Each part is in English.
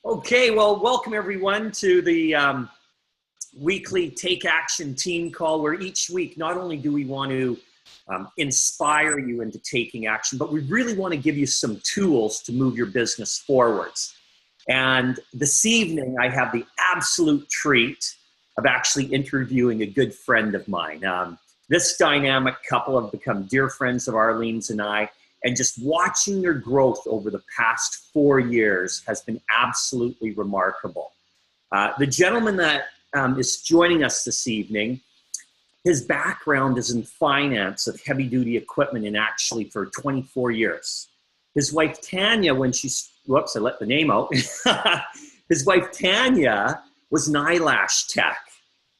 Okay, well, welcome everyone to the weekly Take Action team call, where each week not only do we want to inspire you into taking action, but we really want to give you some tools to move your business forwards. And this evening, I have the absolute treat of actually interviewing a good friend of mine. This dynamic couple have become dear friends of Arlene's and I. And just watching their growth over the past 4 years has been absolutely remarkable. The gentleman that is joining us this evening, his background is in finance of heavy-duty equipment, and actually for 24 years. His wife, Tanya, when she's, whoops, I let the name out. His wife, Tanya, was an eyelash tech.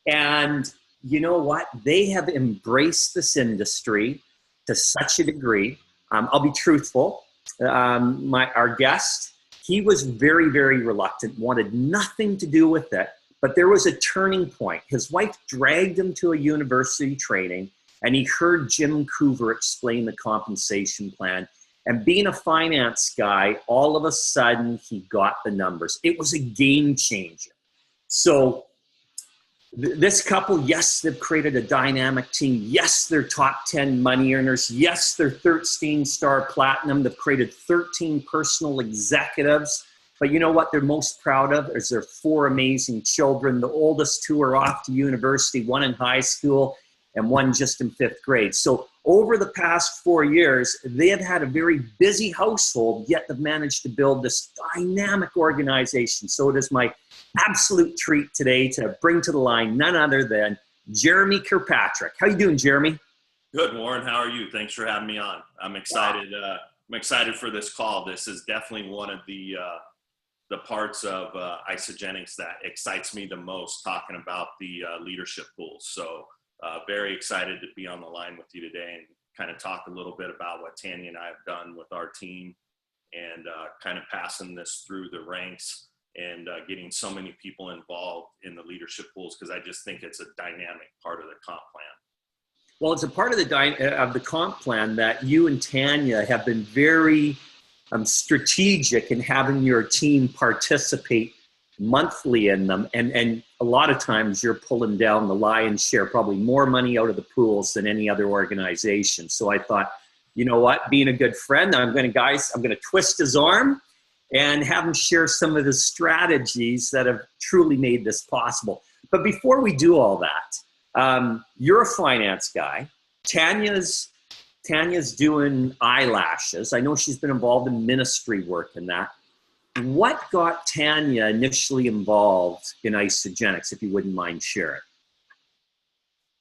And you know what? They have embraced this industry to such a degree. I'll be truthful. Our guest, he was very, very reluctant, wanted nothing to do with it. But there was a turning point. His wife dragged him to a university training, and he heard Jim Coover explain the compensation plan. And being a finance guy, all of a sudden, he got the numbers. It was a game changer. So this couple, yes, they've created a dynamic team. Yes, they're top 10 money earners. Yes, they're 13-star platinum. They've created 13 personal executives. But you know what they're most proud of is their 4 amazing children. The oldest 2 are off to university, 1 in high school and 1 just in 5th grade. So over the past 4 years, they have had a very busy household, yet they've managed to build this dynamic organization. So it is my absolute treat today to bring to the line none other than Jeremy Kirkpatrick. How you doing, Jeremy? Good, Warren. How are you? Thanks for having me on. I'm excited. I'm excited for this call. This is definitely one of the parts of Isogenics that excites me the most, talking about the leadership pools. So very excited to be on the line with you today and kind of talk a little bit about what Tanya and I have done with our team and kind of passing this through the ranks and getting so many people involved in the leadership pools, because I just think it's a dynamic part of the comp plan. Well, it's a part of the comp plan that you and Tanya have been very strategic in having your team participate monthly in them. And a lot of times you're pulling down the lion's share, probably more money out of the pools than any other organization. So I thought, you know what, being a good friend, I'm going to twist his arm and have him share some of the strategies that have truly made this possible. But before we do all that, you're a finance guy. Tanya's doing eyelashes. I know she's been involved in ministry work and that. What got Tanya initially involved in Isagenix, if you wouldn't mind sharing?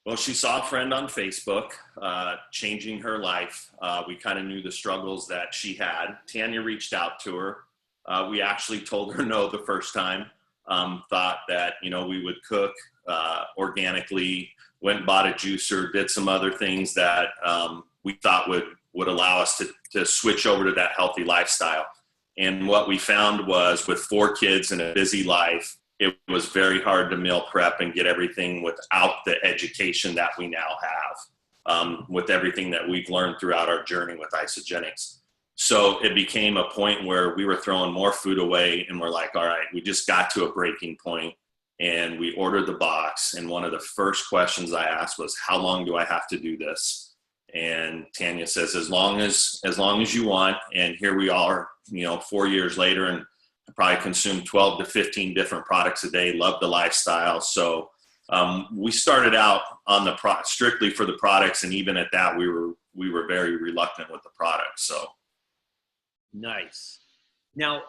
Well, she saw a friend on Facebook changing her life. We kind of knew the struggles that she had. Tanya reached out to her. We actually told her no the first time. Thought that, we would cook organically, went and bought a juicer, did some other things that we thought would allow us to switch over to that healthy lifestyle. And what we found was, with 4 kids and a busy life, it was very hard to meal prep and get everything without the education that we now have, with everything that we've learned throughout our journey with Isagenix. So it became a point where we were throwing more food away, and we're like, all right, we just got to a breaking point, and we ordered the box. And one of the first questions I asked was, how long do I have to do this? And Tanya says, as long as you want. And here we are, 4 years later, and I probably consumed 12 to 15 different products a day, love the lifestyle. So we started out on the strictly for the products. And even at that, we were very reluctant with the products. So. Nice. Now,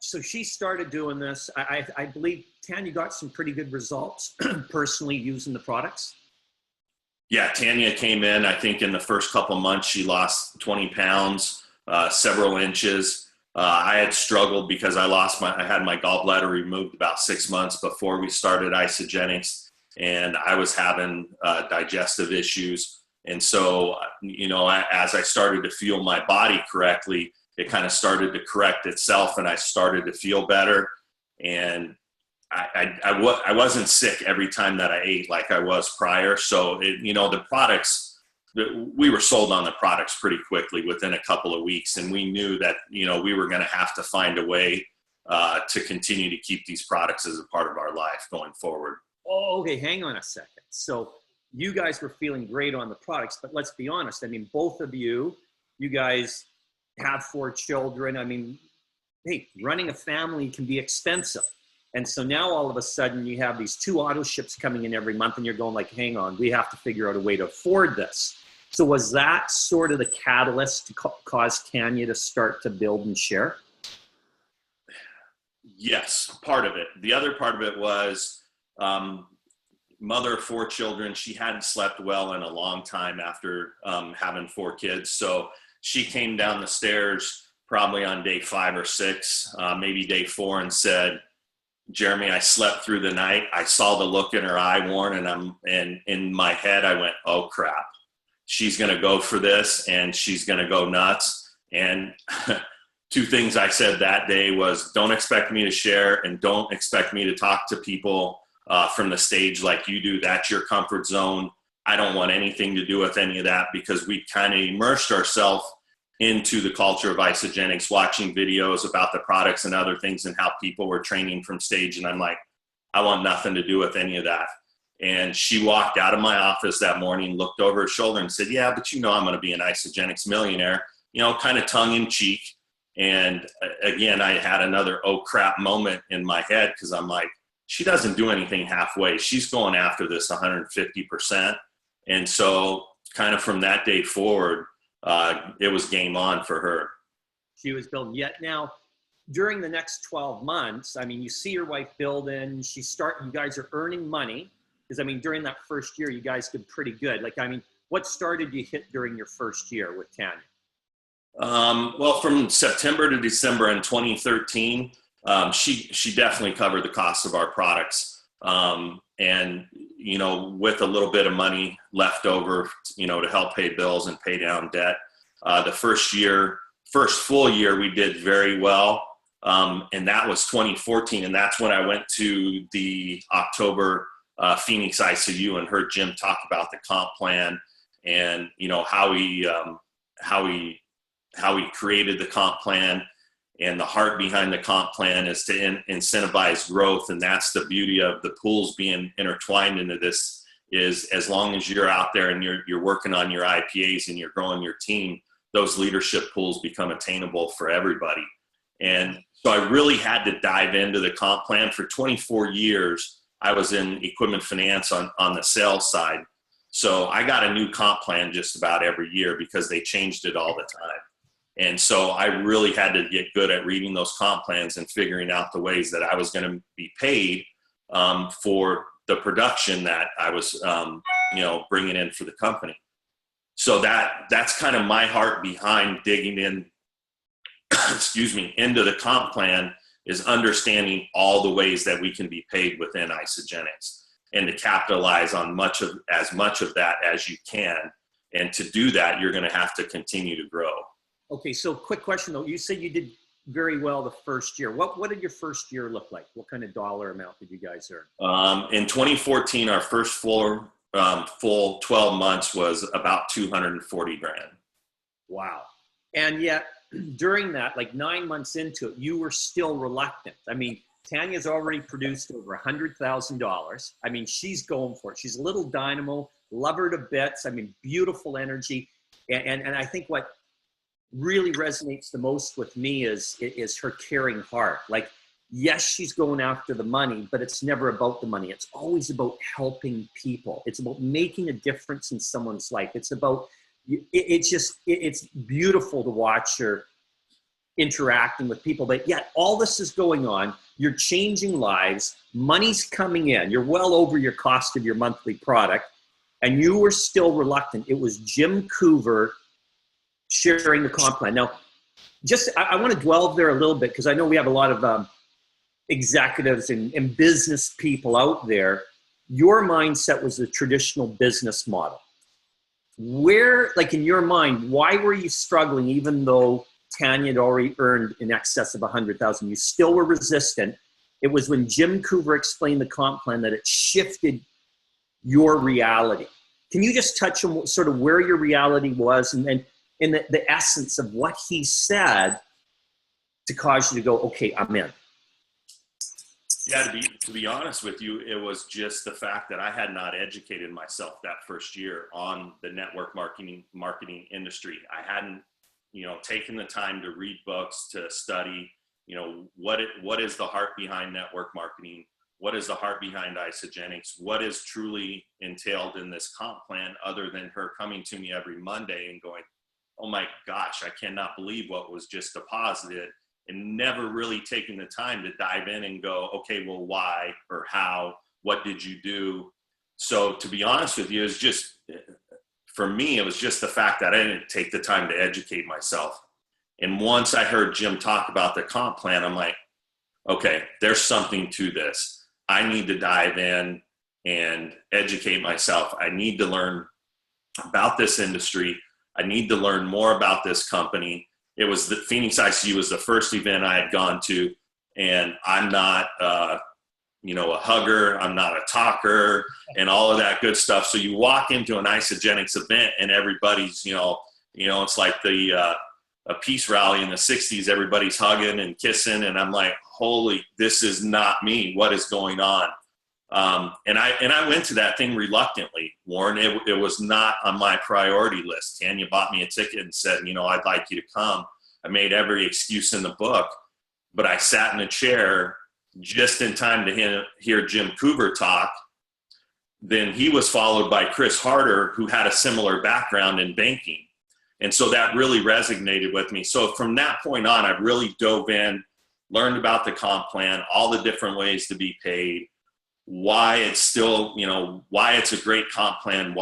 so she started doing this. I believe, Tanya, got some pretty good results personally using the products. Yeah, Tanya came in, I think in the first couple months, she lost 20 pounds, several inches. I had struggled because I had my gallbladder removed about 6 months before we started Isagenix, and I was having digestive issues. And so, as I started to feel my body correctly, it kind of started to correct itself, and I started to feel better. And I wasn't sick every time that I ate like I was prior. So, the products, we were sold on the products pretty quickly within a couple of weeks. And we knew that, we were going to have to find a way to continue to keep these products as a part of our life going forward. Oh, okay. Hang on a second. So you guys were feeling great on the products, but let's be honest. I mean, both of you guys have 4 children. I mean, hey, running a family can be expensive. And so now all of a sudden you have these 2 auto ships coming in every month and you're going like, hang on, we have to figure out a way to afford this. So was that sort of the catalyst to cause Tanya to start to build and share? Yes, part of it. The other part of it was mother of 4 children. She hadn't slept well in a long time after having 4 kids. So she came down the stairs probably on day 5 or 6, maybe day 4, and said, Jeremy, I slept through the night. I saw the look in her eye, Warren, and in my head, I went, oh crap, she's going to go for this and she's going to go nuts. And 2 things I said that day was, don't expect me to share and don't expect me to talk to people from the stage like you do. That's your comfort zone. I don't want anything to do with any of that, because we kind of immersed ourselves into the culture of Isagenix, watching videos about the products and other things and how people were training from stage. And I'm like, I want nothing to do with any of that. And she walked out of my office that morning, looked over her shoulder and said, yeah, but you know, I'm going to be an Isagenix millionaire, you know, kind of tongue in cheek. And again, I had another, oh crap moment in my head, because I'm like, she doesn't do anything halfway. She's going after this 150%. And so kind of from that day forward, it was game on for her. She was building. Yet now, during the next 12 months, I mean, you see your wife building, you guys are earning money. Because I mean, during that first year, you guys did pretty good. Like, I mean, what started you hit during your first year with Tanya? Well, from September to December in 2013, she definitely covered the cost of our products. And, you know, with a little bit of money left over, you know, to help pay bills and pay down debt. The first full year, we did very well. And that was 2014. And that's when I went to the October Phoenix ICU and heard Jim talk about the comp plan and, you know, how he created the comp plan. And the heart behind the comp plan is to incentivize growth. And that's the beauty of the pools being intertwined into this, is as long as you're out there and you're working on your IPAs and you're growing your team, those leadership pools become attainable for everybody. And so I really had to dive into the comp plan. For 24 years, I was in equipment finance on the sales side. So I got a new comp plan just about every year because they changed it all the time. And so I really had to get good at reading those comp plans and figuring out the ways that I was going to be paid for the production that I was, you know, bringing in for the company. So that's kind of my heart behind digging in, into the comp plan, is understanding all the ways that we can be paid within Isagenix and to capitalize on as much of that as you can. And to do that, you're going to have to continue to grow. Okay, so quick question though. You said you did very well the first year. What did your first year look like? What kind of dollar amount did you guys earn? In 2014, our first full 12 months was about 240 grand. Wow. And yet during that, like 9 months into it, you were still reluctant. I mean, Tanya's already produced over $100,000. I mean, she's going for it. She's a little dynamo, love her to bits. I mean, beautiful energy. And I think what really resonates the most with me is her caring heart. Like, yes, she's going after the money, but it's never about the money. It's always about helping people. It's about making a difference in someone's life. It's about, it's beautiful to watch her interacting with people, but yet all this is going on. You're changing lives, money's coming in, you're well over your cost of your monthly product, and you were still reluctant. It was Jim Coover sharing the comp plan. Now, I want to dwell there a little bit, because I know we have a lot of executives and business people out there. Your mindset was the traditional business model. Where, like in your mind, why were you struggling even though Tanya had already earned in excess of $100,000? You still were resistant. It was when Jim Coover explained the comp plan that it shifted your reality. Can you just touch on sort of where your reality was and the essence of what he said to cause you to go, okay, I'm in? Yeah, to be honest with you, it was just the fact that I had not educated myself that first year on the network marketing industry. I hadn't, taken the time to read books, to study, what is the heart behind network marketing? What is the heart behind Isagenix? What is truly entailed in this comp plan, other than her coming to me every Monday and going, oh my gosh, I cannot believe what was just deposited, and never really taking the time to dive in and go, okay, well, why or how, what did you do? So to be honest with you, it's just, for me, it was just the fact that I didn't take the time to educate myself. And once I heard Jim talk about the comp plan, I'm like, okay, there's something to this. I need to dive in and educate myself. I need to learn about this industry. I need to learn more about this company. It was the Phoenix ICU was the first event I had gone to, and I'm not, a hugger. I'm not a talker and all of that good stuff. So you walk into an Isagenix event and everybody's, it's like a peace rally in the 60s. Everybody's hugging and kissing. And I'm like, holy, this is not me. What is going on? And I went to that thing reluctantly, Warren. It was not on my priority list. Tanya bought me a ticket and said, I'd like you to come. I made every excuse in the book, but I sat in a chair just in time to hear Jim Coover talk. Then he was followed by Chris Harder, who had a similar background in banking. And so that really resonated with me. So from that point on, I really dove in, learned about the comp plan, all the different ways to be paid, why it's still, why it's a great comp plan,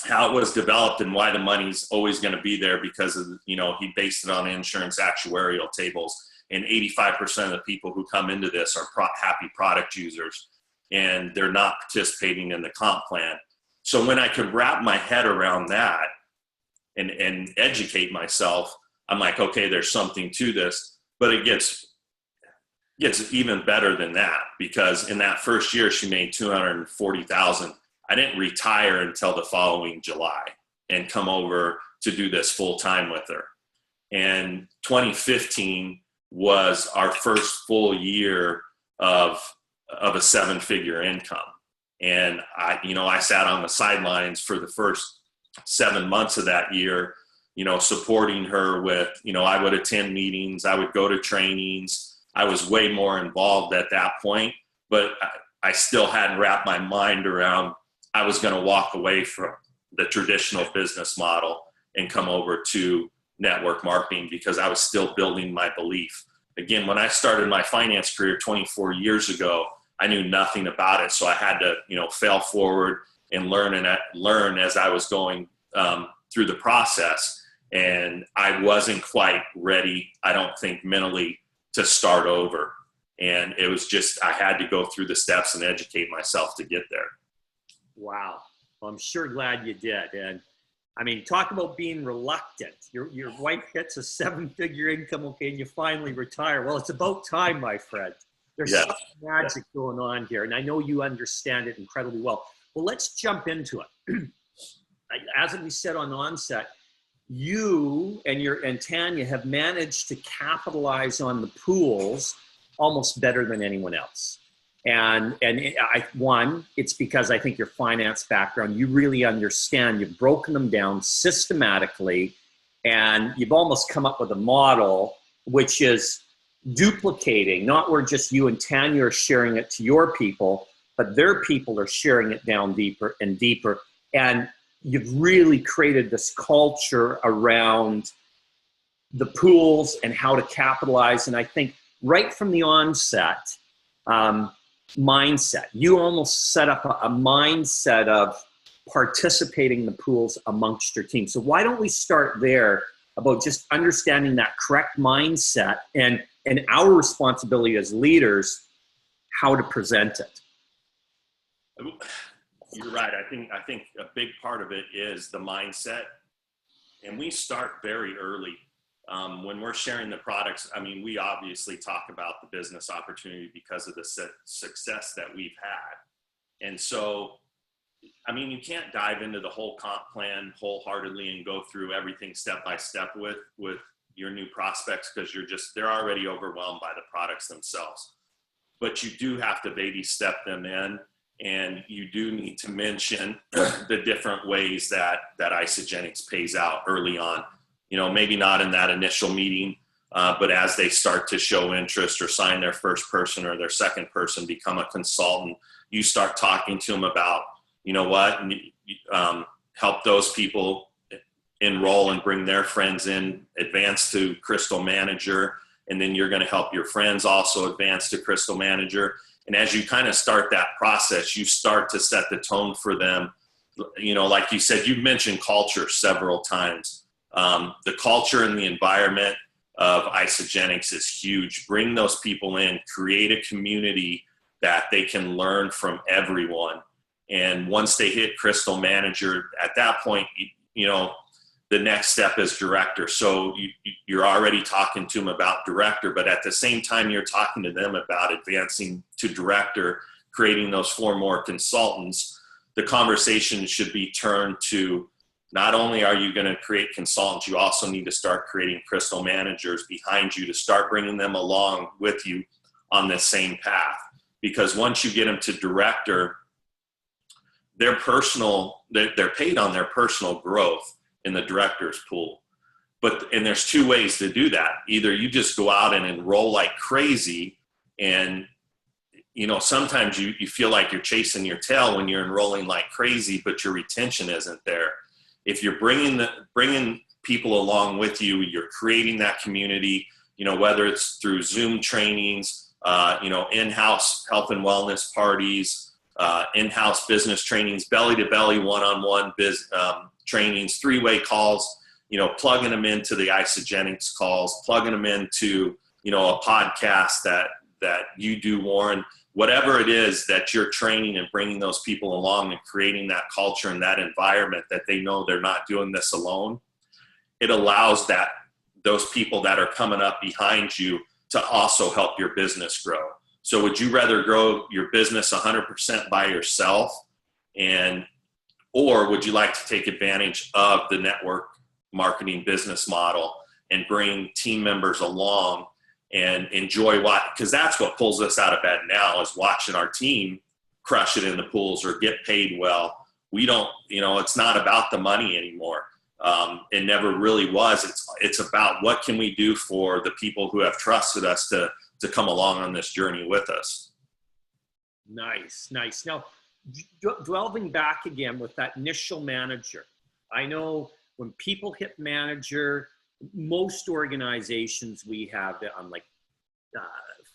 how it was developed, and why the money's always going to be there, because of, he based it on insurance actuarial tables. And 85% of the people who come into this are happy product users, and they're not participating in the comp plan. So when I could wrap my head around that and educate myself, I'm like, okay, there's something to this. But it gets even better than that, because in that first year she made $240,000. I didn't retire until the following July and come over to do this full time with her. And 2015 was our first full year of a 7-figure income. And I sat on the sidelines for the first 7 months of that year, supporting her with, I would attend meetings, I would go to trainings. I was way more involved at that point, but I still hadn't wrapped my mind around I was going to walk away from the traditional business model and come over to network marketing, because I was still building my belief. Again, when I started my finance career 24 years ago, I knew nothing about it. So I had to, fail forward and learn as I was going through the process. And I wasn't quite ready, I don't think, mentally, to start over. And it was just, I had to go through the steps and educate myself to get there. Wow. Well, I'm sure glad you did. And I mean, talk about being reluctant. Your wife hits a 7-figure income, okay, and you finally retire. Well, it's about time, my friend. There's some magic going on here, and I know you understand it incredibly well. Well, let's jump into it. As we said on onset, you and Tanya have managed to capitalize on the pools almost better than anyone else. And it's because I think your finance background, you really understand, you've broken them down systematically, and you've almost come up with a model which is duplicating, not where just you and Tanya are sharing it to your people, but their people are sharing it down deeper and deeper. And you've really created this culture around the pools and how to capitalize. And I think right from the onset, mindset, you almost set up a mindset of participating in the pools amongst your team. So why don't we start there about just understanding that correct mindset and our responsibility as leaders, how to present it. You're right. I think a big part of it is the mindset, and we start very early. When we're sharing the products, I mean, we obviously talk about the business opportunity because of the success that we've had. And so, I mean, you can't dive into the whole comp plan wholeheartedly and go through everything step by step with your new prospects, because they're already overwhelmed by the products themselves. but you do have to baby step them in, and you do need to mention the different ways that Isagenix pays out early on. You know, maybe not in that initial meeting, but as they start to show interest or sign their first person or their second person, become a consultant, you start talking to them about, you know what, help those people enroll and bring their friends in, advance to Crystal Manager, and then you're going to help your friends also advance to Crystal Manager. And as you kind of start that process, you start to set the tone for them. You know, like you said, you mentioned culture several times. The culture and the environment of Isagenix is huge. Bring those people in, create a community that they can learn from everyone. And once they hit Crystal Manager, at that point, you know, the next step is director. So you're already talking to them about director, but at the same time, you're talking to them about advancing to director, creating those 4 more consultants. The conversation should be turned to, not only are you going to create consultants, you also need to start creating Crystal Managers behind you to start bringing them along with you on the same path. Because once you get them to director, they're paid on their personal growth in the director's pool. And there's 2 ways to do that. Either you just go out and enroll like crazy, and you know, sometimes you feel like you're chasing your tail when you're enrolling like crazy, but your retention isn't there. If you're bringing people along with you, you're creating that community, you know, whether it's through Zoom trainings, you know, in-house health and wellness parties, in-house business trainings, belly-to-belly one-on-one trainings, 3-way calls, you know, plugging them into the Isagenix calls, plugging them into, you know, a podcast that you do, Warren, whatever it is that you're training and bringing those people along and creating that culture and that environment that they know they're not doing this alone. It allows those people that are coming up behind you to also help your business grow. So would you rather grow your business 100% by yourself, or would you like to take advantage of the network marketing business model and bring team members along and enjoy because that's what pulls us out of bed now, is watching our team crush it in the pools or get paid well. We don't, you know, it's not about the money anymore. It never really was. It's about what can we do for the people who have trusted us to come along on this journey with us. Nice. Now, delving back again with that initial manager, I know when people hit manager, most organizations we have on like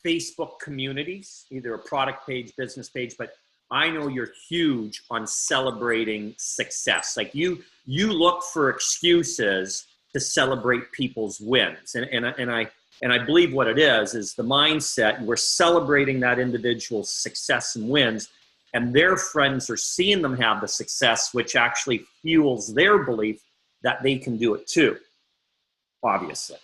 Facebook communities, either a product page, business page, but I know you're huge on celebrating success. Like you look for excuses to celebrate people's wins. And I believe what it is the mindset. We're celebrating that individual's success and wins, and their friends are seeing them have the success, which actually fuels their belief that they can do it too, obviously.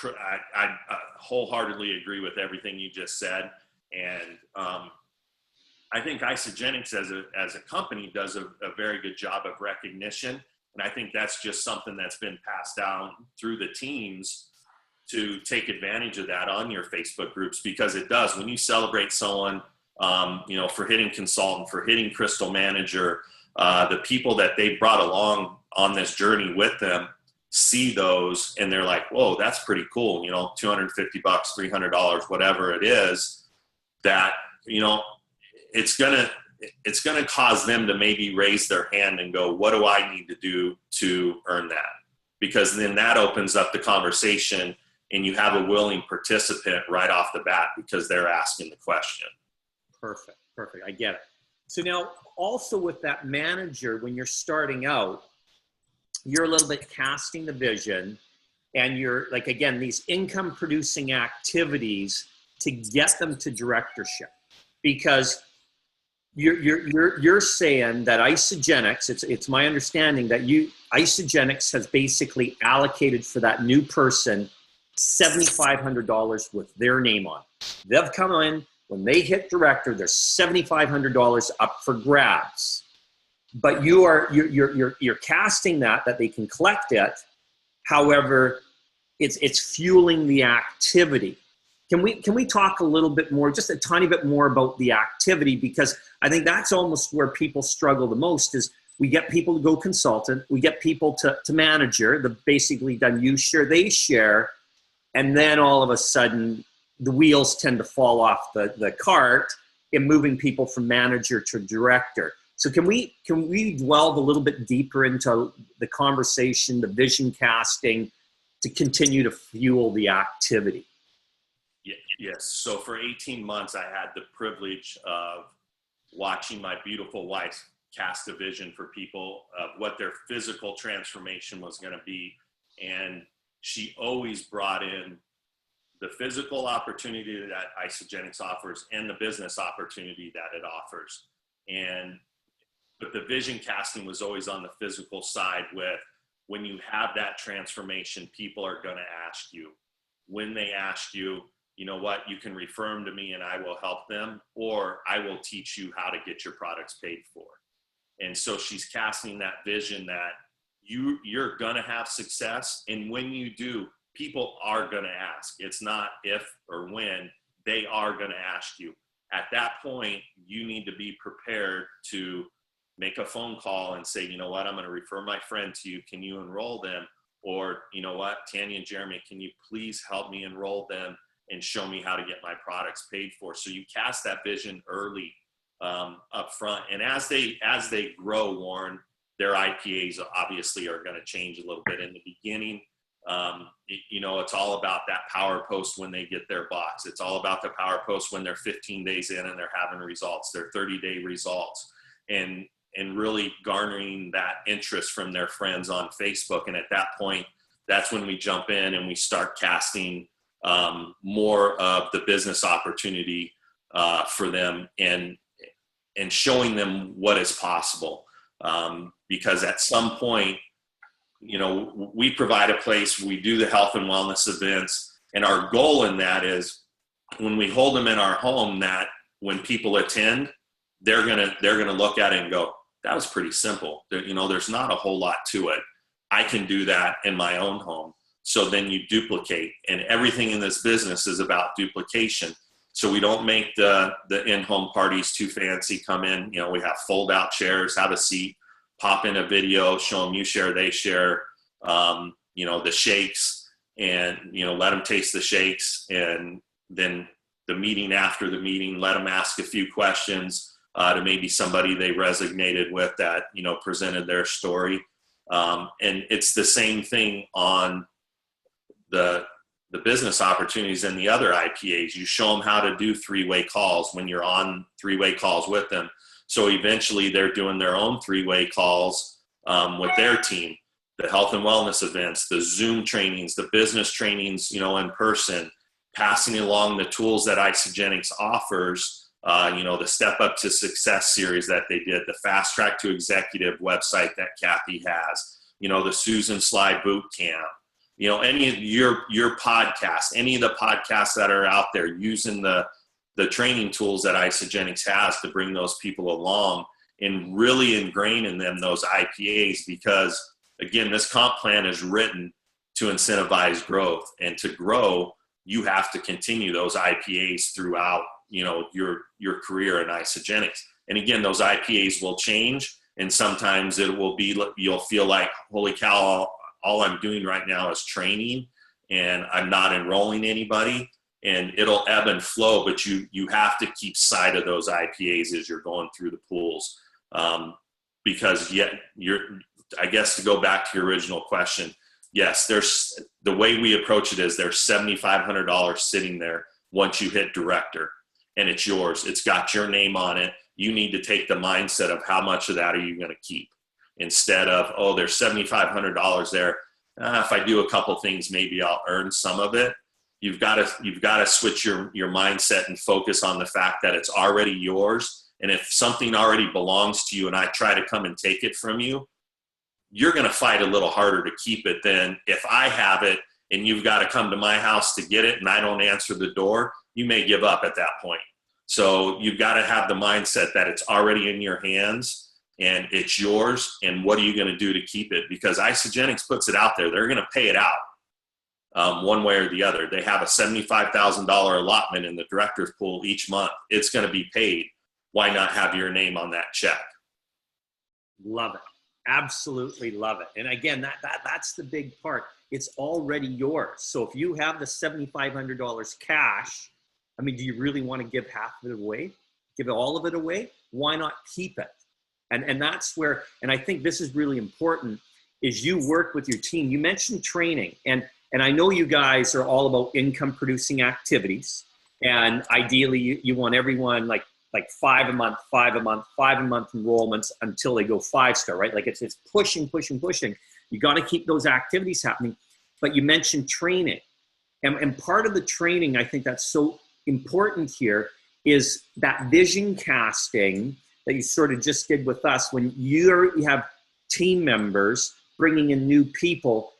I wholeheartedly agree with everything you just said. And I think Isagenix as a company does a very good job of recognition. And I think that's just something that's been passed down through the teams to take advantage of that on your Facebook groups, because it does. When you celebrate someone, you know, for hitting consultant, for hitting Crystal Manager, the people that they brought along on this journey with them see those and they're like, whoa, that's pretty cool. You know, $250, $300, whatever it is, that, you know, it's going to cause them to maybe raise their hand and go, what do I need to do to earn that? Because then that opens up the conversation and you have a willing participant right off the bat because they're asking the question. Perfect. I get it. So now also with that manager, when you're starting out, you're a little bit casting the vision, and you're like, again, these income producing activities to get them to directorship, because you're saying that Isagenix, it's my understanding that Isagenix has basically allocated for that new person $7,500 with their name on. They've come in, when they hit director, there's $7,500 up for grabs. But you're casting that they can collect it. However, it's fueling the activity. Can we talk a little bit more, just a tiny bit more about the activity? Because I think that's almost where people struggle the most is we get people to go consultant, we get people to manager, the basically done you share, they share, and then all of a sudden the wheels tend to fall off the cart in moving people from manager to director. So can we delve a little bit deeper into the conversation, the vision casting, to continue to fuel the activity? Yes. So for 18 months, I had the privilege of watching my beautiful wife cast a vision for people of what their physical transformation was going to be. And she always brought in the physical opportunity that Isagenix offers and the business opportunity that it offers. But the vision casting was always on the physical side with, when you have that transformation, people are going to ask you. When they ask you, you know what, you can refer them to me and I will help them, or I will teach you how to get your products paid for. And so she's casting that vision that you're going to have success. And when you do, people are going to ask. It's not if or when, they are going to ask you. At that point, you need to be prepared to make a phone call and say, you know what, I'm going to refer my friend to you. Can you enroll them? Or, you know what, Tanya and Jeremy, can you please help me enroll them and show me how to get my products paid for? So you cast that vision early up front. And as they grow, Warren, their IPAs obviously are going to change a little bit. In the beginning, it's all about that power post when they get their box. It's all about the power post when they're 15 days in and they're having results, their 30-day results, and really garnering that interest from their friends on Facebook. And at that point, that's when we jump in and we start casting more of the business opportunity for them and showing them what is possible. Because at some point, we provide a place, we do the health and wellness events, and our goal in that is when we hold them in our home, that when people attend, they're gonna look at it and go, that was pretty simple. There's not a whole lot to it. I can do that in my own home. So then you duplicate, and everything in this business is about duplication. So we don't make the in-home parties too fancy. Come in, we have fold-out chairs, have a seat, pop in a video, show them you share, they share, the shakes, and, let them taste the shakes. And then the meeting after the meeting, let them ask a few questions to maybe somebody they resonated with that, presented their story. And it's the same thing on the business opportunities and the other IPAs. You show them how to do three-way calls when you're on three-way calls with them. So eventually they're doing their own three-way calls with their team, the health and wellness events, the Zoom trainings, the business trainings, in person, passing along the tools that Isagenix offers, the Step Up to Success series that they did, the Fast Track to Executive website that Kathy has, the Susan Sly Boot Camp, any of your podcasts, any of the podcasts that are out there, using the training tools that Isagenix has to bring those people along and really ingrain in them those IPAs. Because again, this comp plan is written to incentivize growth, and to grow, you have to continue those IPAs throughout, your career in Isagenix. And again, those IPAs will change, and sometimes it will be, you'll feel like, holy cow, all I'm doing right now is training and I'm not enrolling anybody, and it'll ebb and flow, but you have to keep sight of those IPAs as you're going through the pools. Because I guess to go back to your original question, yes, there's the way we approach it is there's $7,500 sitting there once you hit director, and it's yours. It's got your name on it. You need to take the mindset of how much of that are you going to keep, instead of, oh, there's $7,500 there. If I do a couple things, maybe I'll earn some of it. You've got to switch your mindset and focus on the fact that it's already yours. And if something already belongs to you and I try to come and take it from you, you're going to fight a little harder to keep it than if I have it and you've got to come to my house to get it and I don't answer the door. You may give up at that point. So you've got to have the mindset that it's already in your hands and it's yours. And what are you going to do to keep it? Because Isagenix puts it out there. They're going to pay it out. one way or the other. They have a $75,000 allotment in the director's pool each month. It's going to be paid. Why not have your name on that check? Love it. Absolutely love it. And again, that's the big part. It's already yours. So if you have the $7,500 cash, I mean, do you really want to give half of it away? Give all of it away? Why not keep it? And that's where, and I think this is really important, is you work with your team. You mentioned training, and I know you guys are all about income producing activities. And ideally you want everyone like 5 a month enrollments until they go 5-star, right? Like it's pushing. You got to keep those activities happening. But you mentioned training, and part of the training, I think that's so important here, is that vision casting that you sort of just did with us. When you have team members bringing in new people,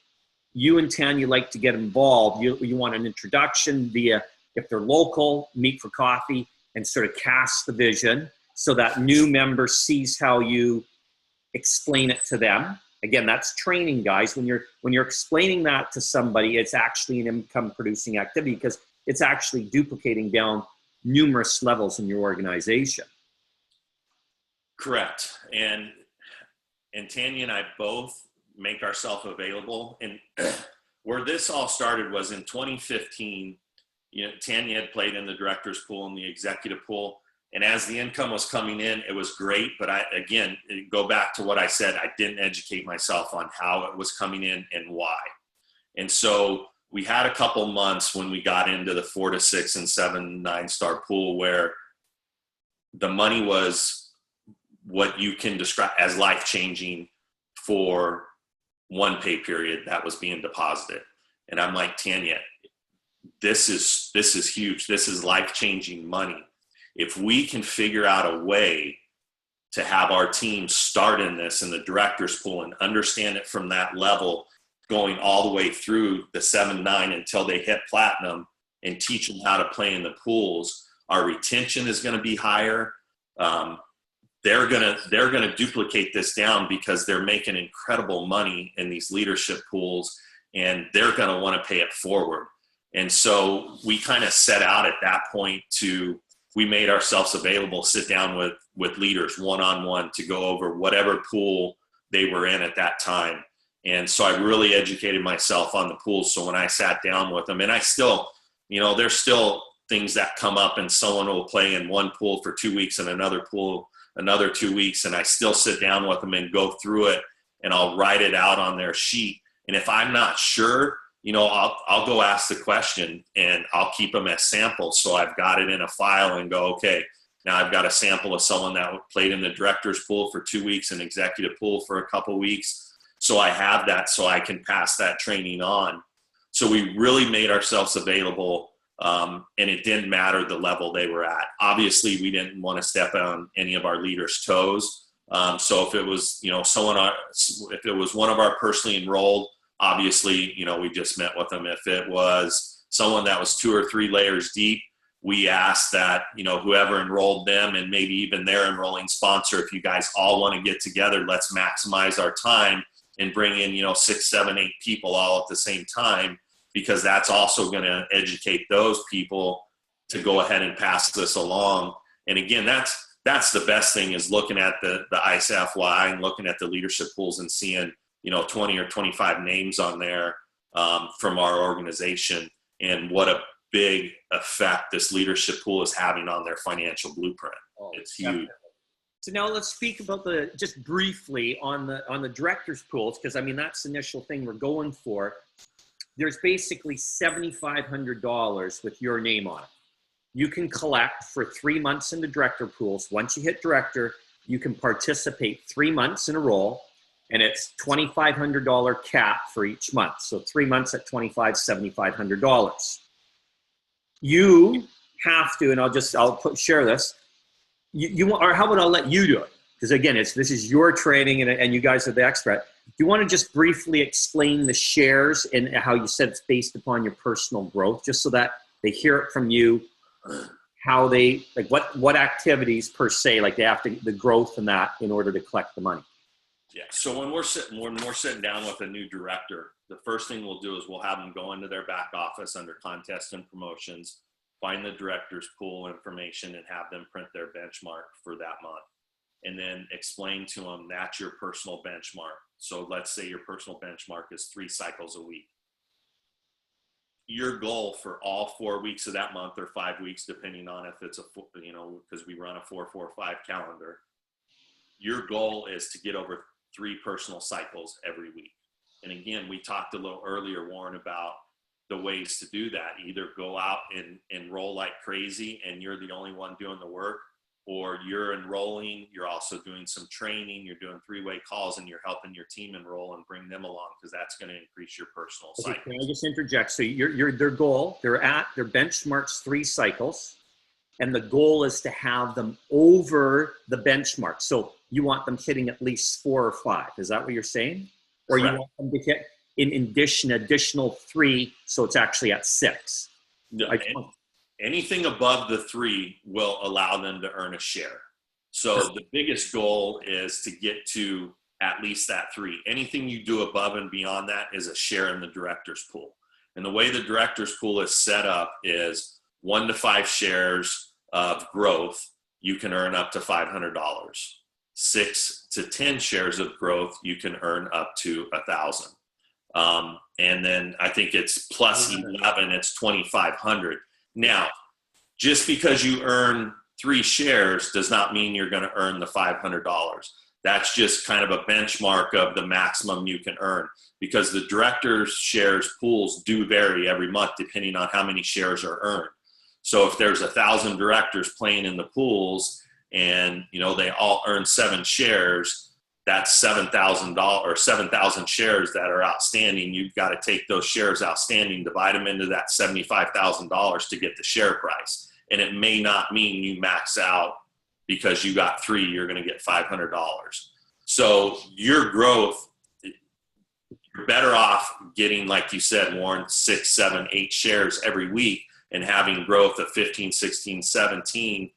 you and Tanya like to get involved. You want an introduction via, if they're local, meet for coffee and sort of cast the vision so that new member sees how you explain it to them. Again, that's training, guys. When you're explaining that to somebody, it's actually an income producing activity because it's actually duplicating down numerous levels in your organization. Correct. And Tanya and I both make ourselves available. And where this all started was in 2015. Tanya had played in the director's pool and the executive pool. And as the income was coming in, it was great. But again, go back to what I said, I didn't educate myself on how it was coming in and why. And so we had a couple months when we got into the 4 to 6 and 7, 9-star pool where the money was what you can describe as life-changing for one pay period that was being deposited. And I'm like, Tanya, this is huge. This is life-changing money. If we can figure out a way to have our team start in this in the director's pool and understand it from that level, going all the way through the 7, 9 until they hit platinum, and teach them how to play in the pools, our retention is going to be higher. They're gonna duplicate this down because they're making incredible money in these leadership pools, and they're going to want to pay it forward. And so we kind of set out at that point we made ourselves available, sit down with leaders one-on-one to go over whatever pool they were in at that time. And so I really educated myself on the pools. So when I sat down with them, and I still, there's still things that come up, and someone will play in one pool for 2 weeks and another pool another 2 weeks, and I still sit down with them and go through it, and I'll write it out on their sheet. And if I'm not sure, I'll go ask the question, and I'll keep them as samples. So I've got it in a file and go, okay, now I've got a sample of someone that played in the director's pool for 2 weeks and executive pool for a couple weeks. So I have that so I can pass that training on. So we really made ourselves available, and it didn't matter the level they were at. Obviously, we didn't want to step on any of our leaders' toes. So if it was, if it was one of our personally enrolled, obviously, we just met with them. If it was someone that was 2 or 3 layers deep, we asked that, whoever enrolled them and maybe even their enrolling sponsor, if you guys all want to get together, let's maximize our time and bring in, 6, 7, 8 people all at the same time, because that's also going to educate those people to go ahead and pass this along. And again, that's the best thing, is looking at the ISFY and looking at the leadership pools and seeing, 20 or 25 names on there from our organization, and what a big effect this leadership pool is having on their financial blueprint. It's huge. Definitely. So now let's speak about just briefly on the director's pools, because that's the initial thing we're going for. There's basically $7,500 with your name on it. You can collect for 3 months in the director pools. Once you hit director, you can participate 3 months in a row, and it's $2,500 cap for each month. So 3 months at $7,500. You have to, and I'll share this. Or how about I'll let you do it? Because again, this is your training, and you guys are the expert. Do you want to just briefly explain the shares and how you said it's based upon your personal growth, just so that they hear it from you, how they, like what activities per se, like they have to, the growth in that in order to collect the money? Yeah. So when we're sitting down with a new director, the first thing we'll do is we'll have them go into their back office under contests and promotions, find the director's pool information, and have them print their benchmark for that month. And then explain to them that's your personal benchmark. So let's say your personal benchmark is 3 cycles a week. Your goal for all 4 weeks of that month, or 5 weeks, depending on if it's because we run a 4-4-5 calendar. Your goal is to get over 3 personal cycles every week. And again, we talked a little earlier, Warren, about the ways to do that. Either go out and roll like crazy and you're the only one doing the work, or you're enrolling, you're also doing some training, you're doing 3-way calls, and you're helping your team enroll and bring them along, because that's going to increase your personal cycle. Can I just interject? So their goal, their benchmark's 3 cycles, and the goal is to have them over the benchmark. So you want them hitting at least 4 or 5. Is that what you're saying? Or Correct. You want them to hit in additional 3, so it's actually at 6? No, anything above the 3 will allow them to earn a share. So the biggest goal is to get to at least that 3. Anything you do above and beyond that is a share in the director's pool. And the way the director's pool is set up is 1 to 5 shares of growth, you can earn up to $500. 6 to 10 shares of growth, you can earn up to $1,000. And then I think it's plus 11, it's 2,500. Now, just because you earn 3 shares does not mean you're going to earn the $500. That's just kind of a benchmark of the maximum you can earn, because the director's shares pools do vary every month depending on how many shares are earned. So if there's 1,000 directors playing in the pools and they all earn 7 shares, that's $7,000 or 7,000 shares that are outstanding. You've got to take those shares outstanding, divide them into that $75,000 to get the share price. And it may not mean you max out because you got 3, you're going to get $500. So your growth, you're better off getting, like you said, Warren, 6, 7, 8 shares every week and having growth of 15, 16, 17.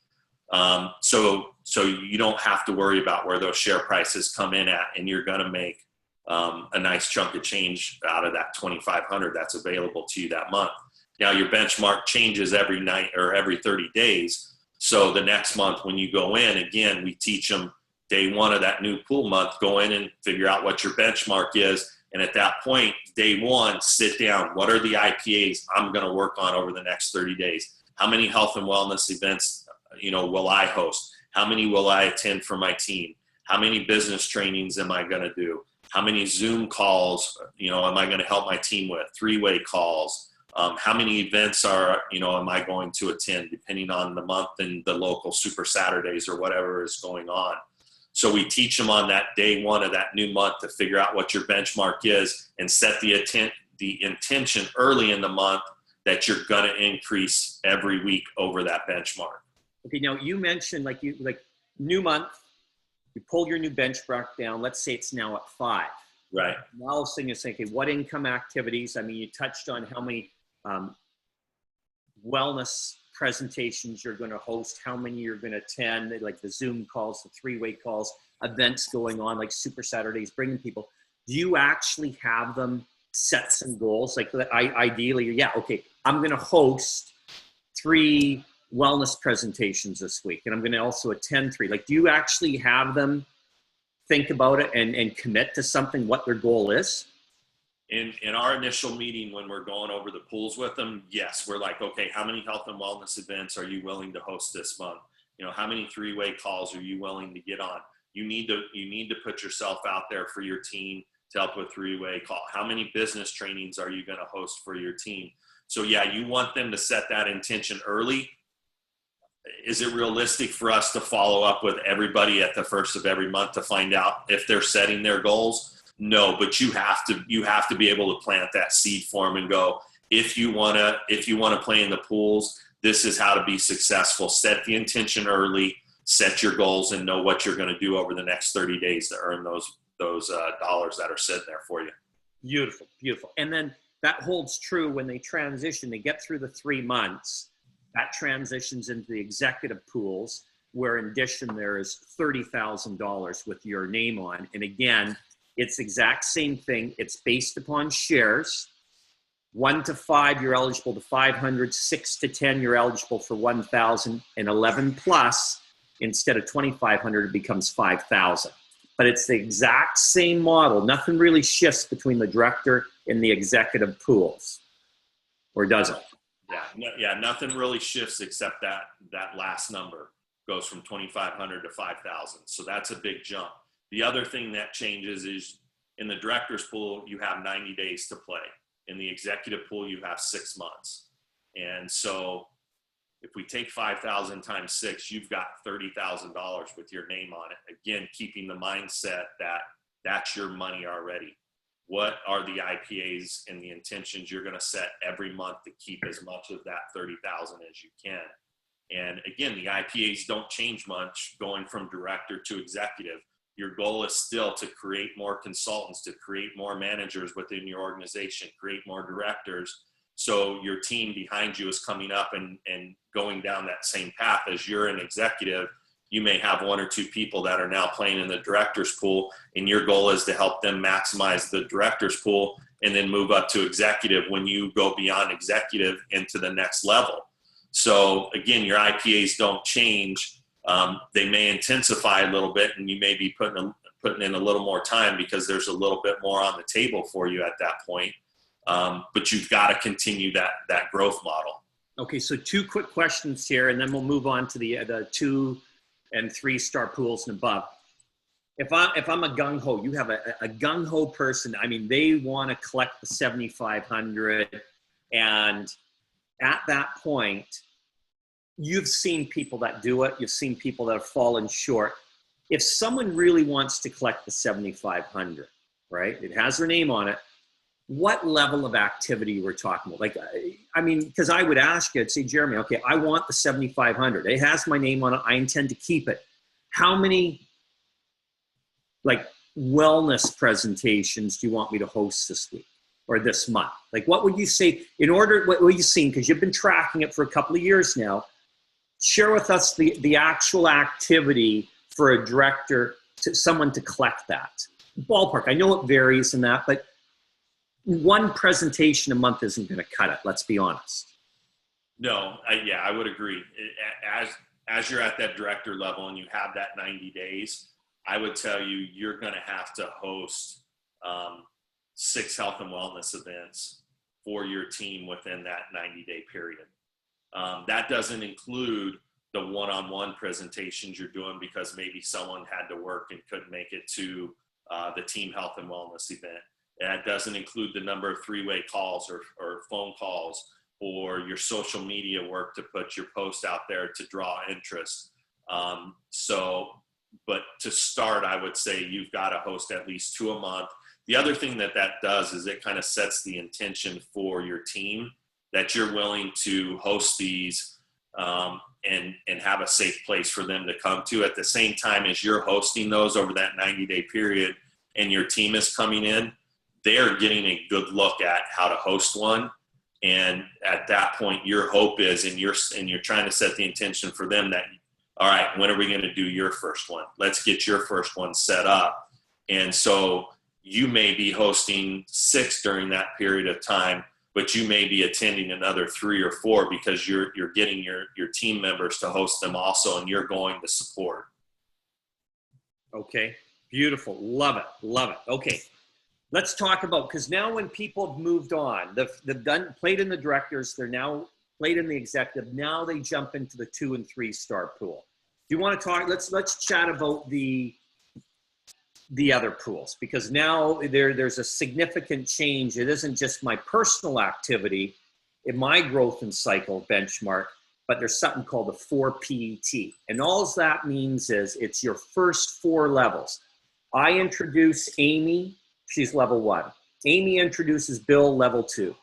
So you don't have to worry about where those share prices come in at, and you're going to make a nice chunk of change out of that 2,500 that's available to you that month. Now your benchmark changes every night or every 30 days. So the next month when you go in, again, we teach them day 1 of that new pool month, go in and figure out what your benchmark is. And at that point, day 1, sit down. What are the IPAs I'm going to work on over the next 30 days? How many health and wellness events will I host? How many will I attend for my team? How many business trainings am I going to do? How many Zoom calls, am I going to help my team with? 3-way calls. How many events am I going to attend, depending on the month and the local Super Saturdays or whatever is going on. So we teach them on that day 1 of that new month to figure out what your benchmark is and set the intention early in the month that you're going to increase every week over that benchmark. Okay, now you mentioned like new month, you pull your new benchmark down. Let's say it's now at 5. Right. Now the thing is thinking, what income activities? I mean, you touched on how many wellness presentations you're going to host, how many you're going to attend, like the Zoom calls, the 3-way calls, events going on, like Super Saturdays, bringing people. Do you actually have them set some goals? Like ideally, okay, I'm going to host 3 wellness presentations this week, and I'm going to also attend 3. Like, do you actually have them think about it and commit to something, what their goal is? In our initial meeting, when we're going over the pools with them, yes, we're like, okay, how many health and wellness events are you willing to host this month? How many 3-way calls are you willing to get on? You need to put yourself out there for your team to help with 3-way call. How many business trainings are you going to host for your team? So yeah, you want them to set that intention early. Is it realistic for us to follow up with everybody at the first of every month to find out if they're setting their goals? No, but you have to be able to plant that seed for them and go, if you want to play in the pools, this is how to be successful. Set the intention early, set your goals, and know what you're going to do over the next 30 days to earn those dollars that are sitting there for you. Beautiful, beautiful. And then that holds true when they transition. They get through the 3 months. That transitions into the executive pools. where in addition there is $30,000 with your name on. And again, it's exact same thing. It's based upon shares. 1 to 5, you're eligible to 500. 6 to 10, you're eligible for 1,000. And 11 plus, instead of 2,500, it becomes 5,000. But it's the exact same model. Nothing really shifts between the director and the executive pools, or does it? Yeah, nothing really shifts except that last number goes from 2,500 to 5,000. So that's a big jump. The other thing that changes is in the director's pool, you have 90 days to play. In the executive pool, you have 6 months. And so if we take 5,000 times 6, you've got $30,000 with your name on it. Again, keeping the mindset that that's your money already. What are the IPAs and the intentions you're going to set every month to keep as much of that 30,000 as you can? And again, the IPAs don't change much going from director to executive. Your goal is still to create more consultants, to create more managers within your organization, create more directors. So your team behind you is coming up and going down that same path. As you're an executive, you may have 1 or 2 people that are now playing in the director's pool, and your goal is to help them maximize the director's pool and then move up to executive when you go beyond executive into the next level. So again, your IPAs don't change. They may intensify a little bit, and you may be putting in a little more time because there's a little bit more on the table for you at that point. But you've got to continue that growth model. Okay, so 2 quick questions here, and then we'll move on to the 2 and 3 star pools and above. If I'm a gung-ho, you have a gung-ho person, I mean, they want to collect the 7,500, and at that point, you've seen people that do it. You've seen people that have fallen short. If someone really wants to collect the 7,500, right, it has their name on it, what level of activity we're talking about? Like, I mean, because I would ask you, I'd say, Jeremy, okay, I want the 7,500. It has my name on it. I intend to keep it. How many, like, wellness presentations do you want me to host this week or this month? Like, what would you say in order, what you've seen, because you've been tracking it for a couple of years now, share with us the actual activity for a director, someone to collect that. Ballpark, I know it varies in that, but 1 presentation a month isn't going to cut it. Let's be honest. No, I would agree. As you're at that director level and you have that 90 days, I would tell you, you're going to have to host 6 health and wellness events for your team within that 90-day period. That doesn't include the one-on-one presentations you're doing because maybe someone had to work and couldn't make it to the team health and wellness event. That doesn't include the number of 3-way calls or phone calls or your social media work to put your post out there to draw interest. But to start, I would say you've got to host at least 2 a month. The other thing that does is it kind of sets the intention for your team that you're willing to host these and have a safe place for them to come to. At the same time as you're hosting those over that 90-day period and your team is coming in, they're getting a good look at how to host one. And at that point, your hope is, and you're trying to set the intention for them that, all right, when are we going to do your first one? Let's get your first one set up. And so you may be hosting 6 during that period of time, but you may be attending another 3 or 4 because you're getting your team members to host them also, and you're going to support. Okay, beautiful. Love it. Okay. Let's talk about, because now when people have moved on, they've played in the directors, they're now played in the executive, now they jump into the 2 and 3 star pool. Do you want to talk, let's chat about the other pools, because now there's a significant change. It isn't just my personal activity in my growth and cycle benchmark, but there's something called the 4 PET. And all that means is it's your first 4 levels. I introduce Amy. She's level 1. Amy introduces Bill, level 2.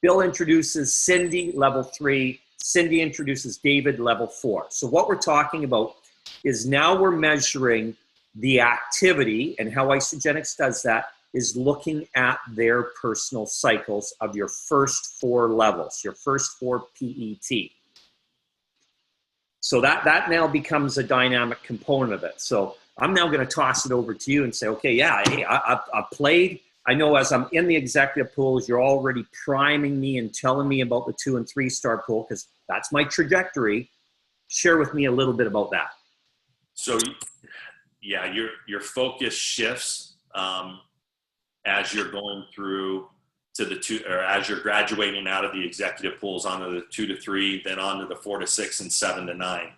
Bill introduces Cindy, level 3. Cindy introduces David, level 4. So what we're talking about is now we're measuring the activity, and how Isagenix does that is looking at their personal cycles of your first 4 levels, your first 4 PET. So that now becomes a dynamic component of it. So I'm now going to toss it over to you and say, okay, yeah, hey, I've played. I know as I'm in the executive pools, you're already priming me and telling me about the 2 and 3 star pool because that's my trajectory. Share with me a little bit about that. So, yeah, your focus shifts as you're going through to the 2, or as you're graduating out of the executive pools onto the 2 to 3, then onto the 4 to 6 and 7 to 9.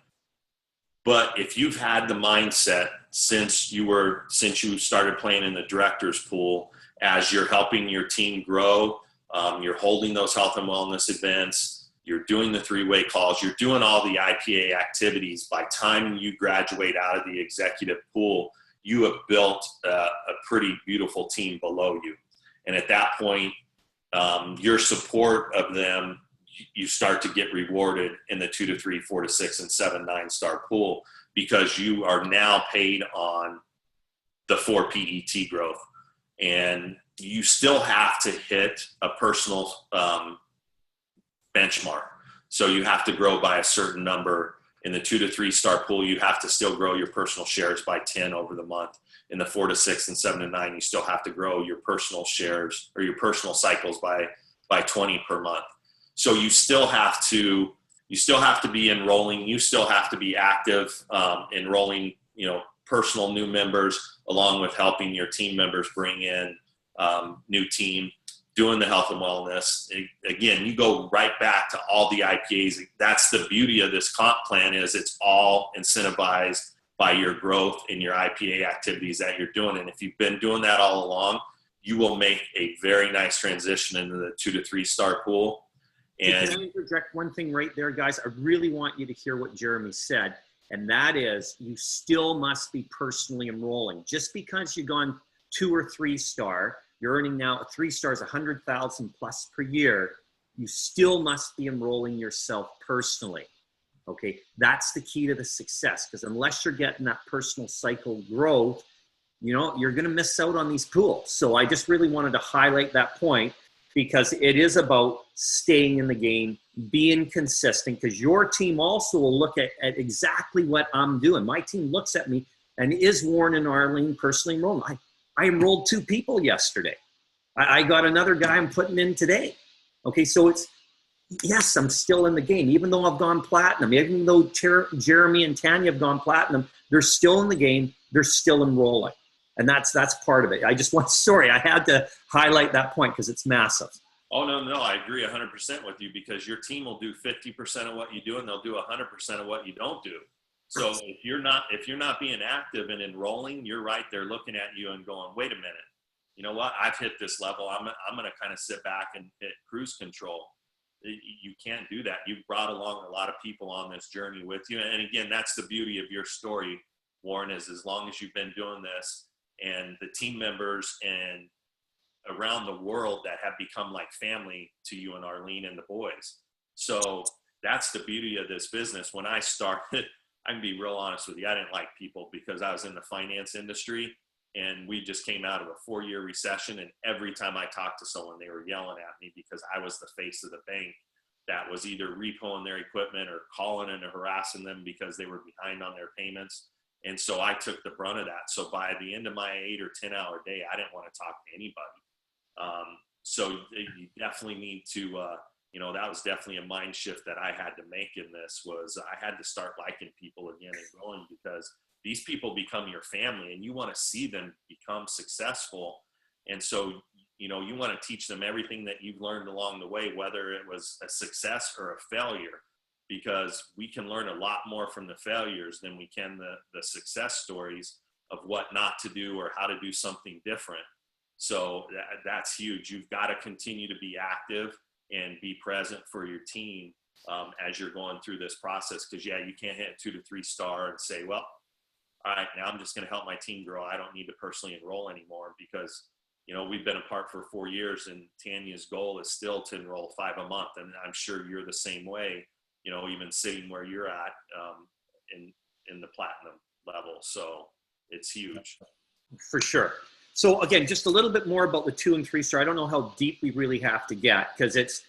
But if you've had the mindset since you started playing in the director's pool, as you're helping your team grow, you're holding those health and wellness events, you're doing the 3-way calls, you're doing all the IPA activities. By time you graduate out of the executive pool, you have built a pretty beautiful team below you. And at that point, your support of them, you start to get rewarded in the 2 to 3, 4 to 6, and 7, 9 star pool, because you are now paid on the 4 PET growth. And you still have to hit a personal benchmark. So you have to grow by a certain number. In the 2 to 3 star pool, you have to still grow your personal shares by 10 over the month. In the 4 to 6 and 7 to 9, you still have to grow your personal shares or your personal cycles by 20 per month. So you still have to be enrolling. You still have to be active, enrolling, personal new members, along with helping your team members bring in new team, doing the health and wellness. Again, you go right back to all the IPAs. That's the beauty of this comp plan, is it's all incentivized by your growth in your IPA activities that you're doing. And if you've been doing that all along, you will make a very nice transition into the 2 to 3 star pool. And can I interject one thing right there, guys? I really want you to hear what Jeremy said. And that is, you still must be personally enrolling. Just because you've gone 2 or 3 star, you're earning now 3 stars, 100,000 plus per year. You still must be enrolling yourself personally. Okay, that's the key to the success, because unless you're getting that personal cycle growth, you're going to miss out on these pools. So I just really wanted to highlight that point, because it is about staying in the game, being consistent, because your team also will look at exactly what I'm doing. My team looks at me, and is Warren and Arlene personally enrolled? I enrolled 2 people yesterday. I got another guy I'm putting in today. Okay, so yes, I'm still in the game. Even though I've gone platinum, even though Jeremy and Tanya have gone platinum, they're still in the game. They're still enrolling. And that's part of it. I had to highlight that point because it's massive. Oh, no, I agree 100% with you, because your team will do 50% of what you do, and they'll do 100% of what you don't do. So if you're not being active and enrolling, you're right there looking at you and going, wait a minute, you know what? I've hit this level. I'm going to kind of sit back and hit cruise control. You can't do that. You've brought along a lot of people on this journey with you. And again, that's the beauty of your story, Warren, is as long as you've been doing this, and the team members and around the world that have become like family to you and Arlene and the boys. So that's the beauty of this business. When I started, I can be real honest with you, I didn't like people, because I was in the finance industry, and we just came out of a 4-year recession. And every time I talked to someone, they were yelling at me, because I was the face of the bank that was either repoing their equipment or calling and harassing them because they were behind on their payments. And so I took the brunt of that. So by the end of my 8 or 10 hour day, I didn't want to talk to anybody. So you definitely need to, that was definitely a mind shift that I had to make in this, was I had to start liking people again and growing, because these people become your family, and you want to see them become successful. And so, you want to teach them everything that you've learned along the way, whether it was a success or a failure, because we can learn a lot more from the failures than we can the success stories of what not to do or how to do something different. So that's huge. You've got to continue to be active and be present for your team as you're going through this process. Because, you can't hit 2 to 3 star and say, well, all right, now I'm just going to help my team grow. I don't need to personally enroll anymore, because, we've been apart for 4 years, and Tanya's goal is still to enroll 5 a month. And I'm sure you're the same way, even sitting where you're at in the platinum level. So it's huge. For sure. So again, just a little bit more about the 2 and 3 star. I don't know how deep we really have to get, because it's,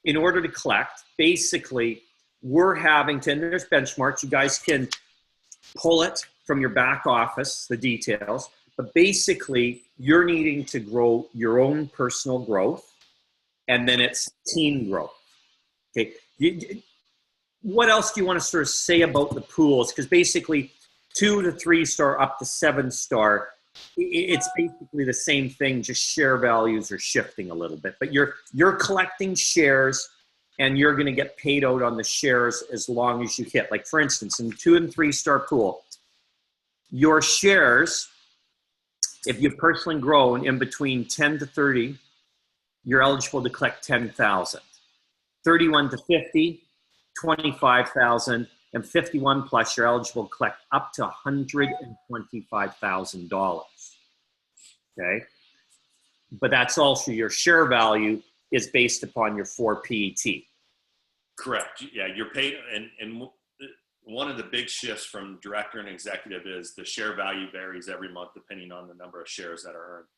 in order to collect, basically we're having to, and there's benchmarks, you guys can pull it from your back office, the details, but basically you're needing to grow your own personal growth, and then it's team growth. Okay. What else do you want to sort of say about the pools? Because basically 2 to 3 star up to 7 star, it's basically the same thing, just share values are shifting a little bit, but you're collecting shares and you're going to get paid out on the shares as long as you hit. Like for instance, in 2 and 3 star pool, your shares, if you've personally grown in between 10 to 30, you're eligible to collect 10,000. 31 to 50, 25,000, and 51 plus, you're eligible to collect up to $125,000. Okay, but that's also your share value is based upon your 4 PET. Correct. Yeah, you're paid, and one of the big shifts from director and executive is the share value varies every month depending on the number of shares that are earned.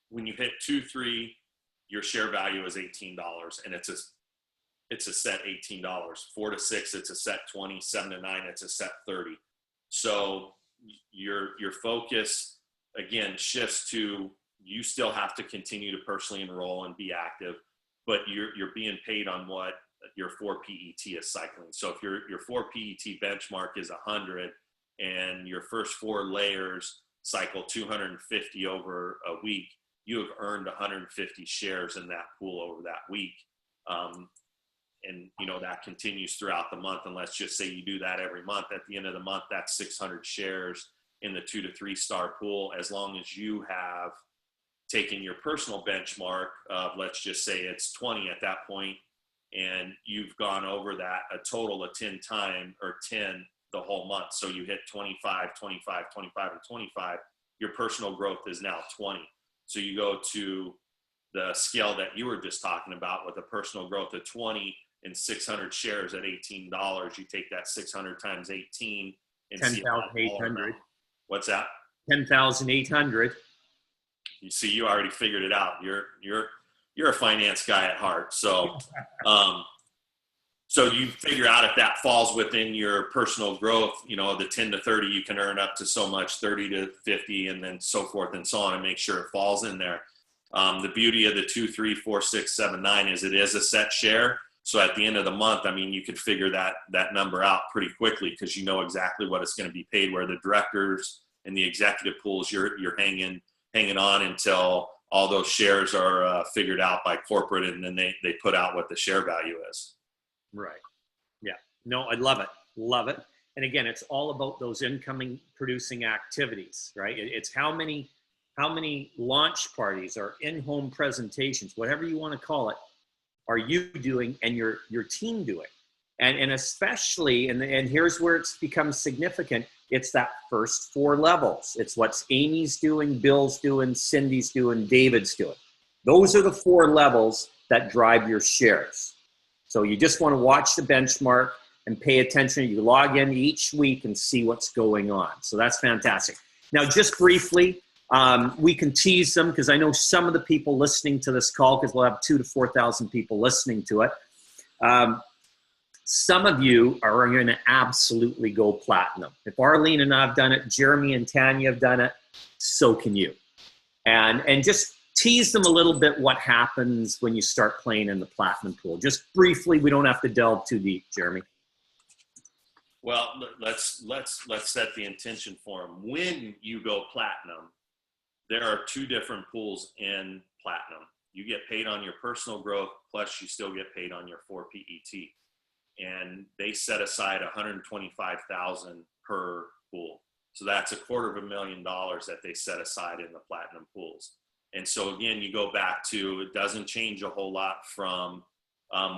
When you hit 2, 3, your share value is $18, and it's a set $18. 4 to 6, it's a set 20. 7 to 9, it's a set 30. So your focus again shifts to, you still have to continue to personally enroll and be active, but you're being paid on what your 4 PET is cycling. So if your 4 PET benchmark is 100 and your first 4 layers cycle 250 over a week, you have earned 150 shares in that pool over that week. And that continues throughout the month. And let's just say you do that every month. At the end of the month, that's 600 shares in the 2 to 3 star pool, as long as you have taken your personal benchmark of, let's just say it's 20 at that point, and you've gone over that a total of 10 times, or 10 the whole month. So you hit 25, 25, 25, and 25. Your personal growth is now 20. So you go to the scale that you were just talking about with a personal growth of 20 and 600 shares at $18. You take that 600 times 18 and 10,800. What's that? 10,800. You see, you already figured it out. You're a finance guy at heart. So, so you figure out if that falls within your personal growth, the 10 to 30, you can earn up to so much, 30 to 50, and then so forth and so on, and make sure it falls in there. The beauty of the 2, 3, 4, 6, 7, 9 is it is a set share. So at the end of the month, you could figure that number out pretty quickly, because you know exactly what it's going to be paid. Where the directors and the executive pools, you're hanging on until all those shares are figured out by corporate, and then they put out what the share value is. Right. Yeah. No, I love it. Love it. And again, it's all about those incoming producing activities, right? It's how many launch parties or in-home presentations, whatever you want to call it, are you doing and your team doing? And especially, and here's where it's become significant, it's that first 4 levels. It's what's Amy's doing, Bill's doing, Cindy's doing, David's doing. Those are the 4 levels that drive your shares. So you just want to watch the benchmark and pay attention. You log in each week and see what's going on. So that's fantastic. Now, just briefly, we can tease them, because I know some of the people listening to this call, because we'll have 2,000 to 4,000 people listening to it. Some of you are going to absolutely go platinum. If Arlene and I have done it, Jeremy and Tanya have done it, so can you. And just tease them a little bit what happens when you start playing in the platinum pool. Just briefly, we don't have to delve too deep, Jeremy. Well, let's set the intention for them. When you go platinum, there are 2 different pools in platinum. You get paid on your personal growth, plus you still get paid on your 4 PET. And they set aside $125,000 per pool. So that's $250,000 that they set aside in the platinum pools. And so again, you go back to, it doesn't change a whole lot from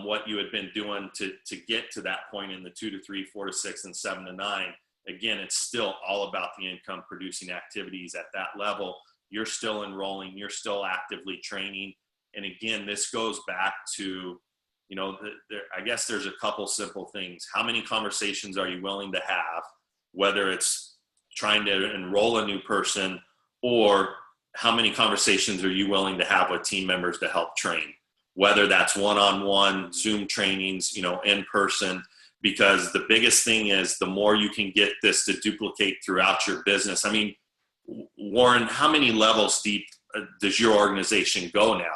what you had been doing to get to that point in the 2 to 3, 4 to 6, and 7 to 9. Again, it's still all about the income producing activities at that level. You're still enrolling, you're still actively training. And again, this goes back to, I guess there's a couple simple things. How many conversations are you willing to have, whether it's trying to enroll a new person, or how many conversations are you willing to have with team members to help train, whether that's one-on-one Zoom trainings, in person, because the biggest thing is the more you can get this to duplicate throughout your business. I mean, Warren, how many levels deep does your organization go now?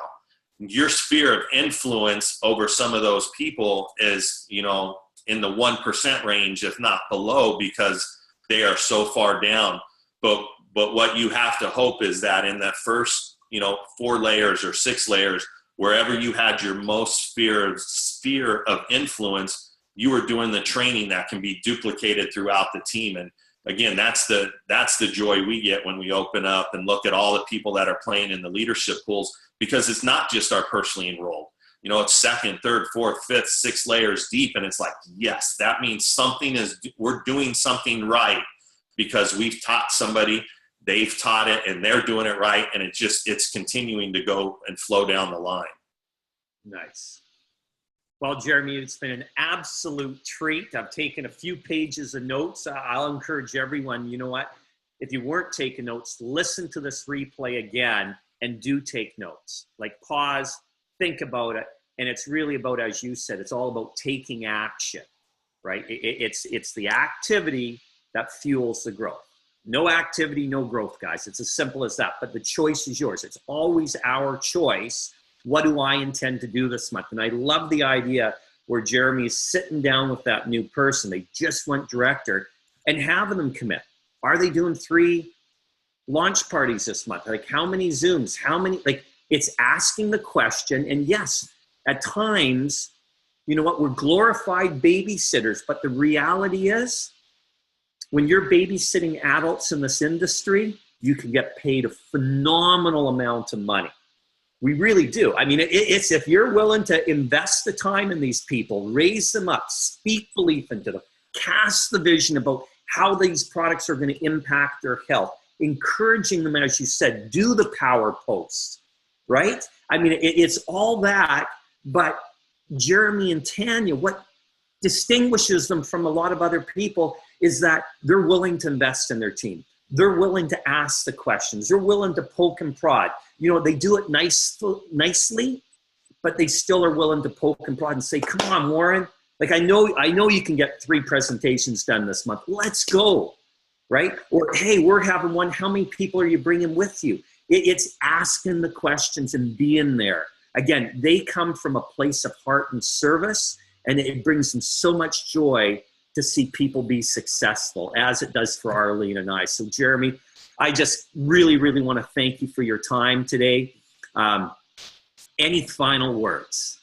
Your sphere of influence over some of those people is, you know, in the 1% range, if not below, because they are so far down. But what you have to hope is that in that first, you know, 4 layers or 6 layers, wherever you had your most sphere of influence, you were doing the training that can be duplicated throughout the team. And again, that's the joy we get when we open up and look at all the people that are playing in the leadership pools, because it's not just our personally enrolled. You know, it's 2nd, 3rd, 4th, 5th, 6 layers deep. And it's like, yes, that means we're doing something right because we've taught somebody, they've taught it, and they're doing it right. And it's continuing to go and flow down the line. Nice. Well, Jeremy, it's been an absolute treat. I've taken a few pages of notes. I'll encourage everyone, you know what, if you weren't taking notes, listen to this replay again and do take notes. Like, pause, think about it. And it's really about, as you said, it's all about taking action, right? It's the activity that fuels the growth. No activity, no growth, guys. It's as simple as that. But the choice is yours. It's always our choice. What do I intend to do this month? And I love the idea where Jeremy is sitting down with that new person. They just went director, and having them commit. Are they doing 3 launch parties this month? Like, how many Zooms? How many? Like, it's asking the question. And yes, at times, you know what, we're glorified babysitters. But the reality is, when you're babysitting adults in this industry, you can get paid a phenomenal amount of money. We really do. I mean, it's if you're willing to invest the time in these people, raise them up, speak belief into them, cast the vision about how these products are going to impact their health, encouraging them, as you said, do the power posts, right? I mean, it's all that. But Jeremy and Tanya, what distinguishes them from a lot of other people is that they're willing to invest in their team. They're willing to ask the questions. They're willing to poke and prod. You know, they do it nicely, but they still are willing to poke and prod and say, come on, Warren. Like, I know you can get 3 presentations done this month. Let's go, right? Or, hey, we're having one. How many people are you bringing with you? It's asking the questions and being there. Again, they come from a place of heart and service, and it brings them so much joy to see people be successful, as it does for Arlene and I. So, Jeremy, I just really, really want to thank you for your time today. Any final words?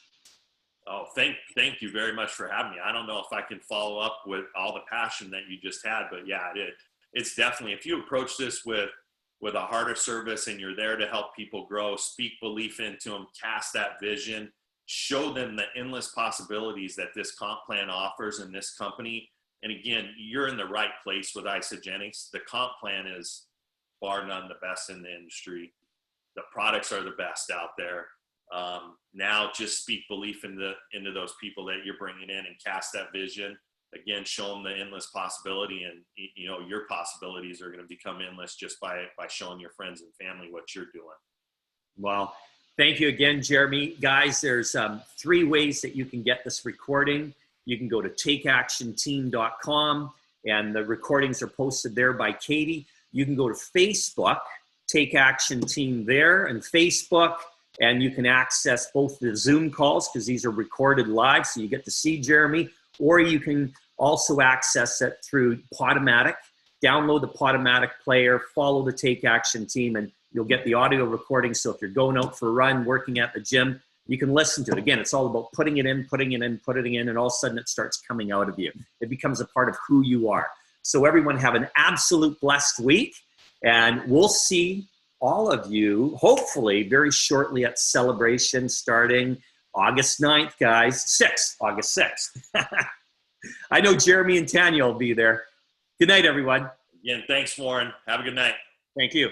Oh, thank you very much for having me. I don't know if I can follow up with all the passion that you just had, but yeah, it's definitely, if you approach this with a heart of service and you're there to help people grow, speak belief into them, cast that vision, show them the endless possibilities that this comp plan offers in this company. And again, you're in the right place with Isagenix. The comp plan is bar none the best in the industry. The products are the best out there. Now just speak belief into those people that you're bringing in and cast that vision. Again, show them the endless possibility, and you know, your possibilities are going to become endless just by showing your friends and family what you're doing. Well, thank you again, Jeremy. Guys, there's 3 ways that you can get this recording. You can go to takeactionteam.com, and the recordings are posted there by Katie. You can go to Facebook, Take Action Team there, and Facebook, and you can access both the Zoom calls because these are recorded live, so you get to see Jeremy, or you can also access it through Podomatic. Download the Podomatic player, follow the Take Action Team, and you'll get the audio recording. So if you're going out for a run, working at the gym, you can listen to it. Again, it's all about putting it in, and all of a sudden it starts coming out of you. It becomes a part of who you are. So everyone have an absolute blessed week, and we'll see all of you, hopefully, very shortly at Celebration starting August 9th, guys. August 6th. I know Jeremy and Tanya will be there. Good night, everyone. Again, thanks, Warren. Have a good night. Thank you.